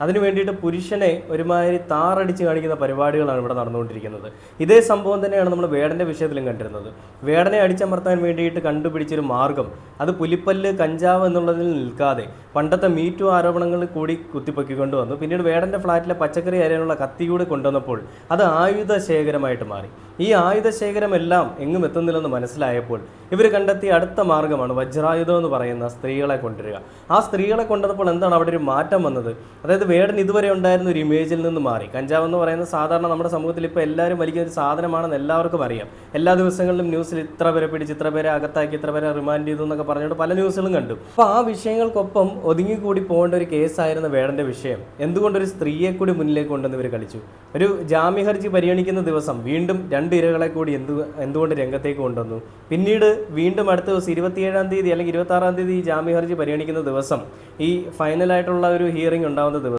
അതിനു വേണ്ടിയിട്ട് പുരുഷനെ ഒരുമാതിരി താറടിച്ച് കാണിക്കുന്ന പരിപാടികളാണ് ഇവിടെ നടന്നുകൊണ്ടിരിക്കുന്നത്. ഇതേ സംഭവം തന്നെയാണ് നമ്മൾ വേടൻ്റെ വിഷയത്തിലും കണ്ടിരുന്നത്. വേടനെ അടിച്ചമർത്താൻ വേണ്ടിയിട്ട് കണ്ടുപിടിച്ചൊരു മാർഗം അത് പുലിപ്പല്ല് കഞ്ചാവ് എന്നുള്ളതിൽ നിൽക്കാതെ പണ്ടത്തെ മീറ്റു ആരോപണങ്ങൾ കൂടി കുത്തിപ്പൊക്കിക്കൊണ്ട് വന്നു. പിന്നീട് വേടൻ്റെ ഫ്ലാറ്റിലെ പച്ചക്കറി അരിയാനുള്ള കത്തി കൂടി കൊണ്ടുവന്നപ്പോൾ അത് ആയുധ ശേഖരമായിട്ട് മാറി. ഈ ആയുധ ശേഖരമെല്ലാം എങ്ങും എത്തുന്നില്ലെന്ന് മനസ്സിലായപ്പോൾ ഇവർ കണ്ടെത്തിയ അടുത്ത മാർഗ്ഗമാണ് വജ്രായുധം എന്ന് പറയുന്ന സ്ത്രീകളെ കൊണ്ടുവരിക. ആ സ്ത്രീകളെ കൊണ്ടുവന്നപ്പോൾ എന്താണ് അവിടെ ഒരു മാറ്റം വന്നത്? അതായത് വേടൻ ഇതുവരെ ഉണ്ടായിരുന്ന ഒരു ഇമേജിൽ നിന്ന് മാറി. കഞ്ചാവ് എന്ന് പറയുന്ന സാധാരണ നമ്മുടെ സമൂഹത്തിൽ ഇപ്പോൾ എല്ലാവരും വലിക്കുന്ന ഒരു സാധനമാണെന്ന് എല്ലാവർക്കും അറിയാം. എല്ലാ ദിവസങ്ങളിലും ന്യൂസിൽ ഇത്ര പേരെ പിടിച്ച്, ഇത്ര പേരെ അകത്താക്കി, ഇത്ര പേരെ റിമാൻഡ് ചെയ്തു എന്നൊക്കെ പറഞ്ഞിട്ട് പല ന്യൂസുകളും കണ്ടു. അപ്പോൾ ആ വിഷയങ്ങൾക്കൊപ്പം ഒതുങ്ങിക്കൂടി പോകേണ്ട ഒരു കേസായിരുന്ന വേടൻ്റെ വിഷയം എന്തുകൊണ്ടൊരു സ്ത്രീയെ കൂടി മുന്നിലേക്ക് കൊണ്ടുവന്ന് ഇവർ കളിച്ചു? ഒരു ജാമ്യ ഹർജി പരിഗണിക്കുന്ന ദിവസം വീണ്ടും 2 ഇരകളെ കൂടി എന്തുകൊണ്ട് രംഗത്തേക്ക് കൊണ്ടുവന്നു? പിന്നീട് വീണ്ടും അടുത്ത ദിവസം 27-ാം തീയതി അല്ലെങ്കിൽ 26-ാം തീയതി ഈ ജാമ്യ ഹർജി പരിഗണിക്കുന്ന ദിവസം ഈ ഫൈനലായിട്ടുള്ള ഒരു ഹിയറിംഗ് ഉണ്ടാകുന്ന ദിവസം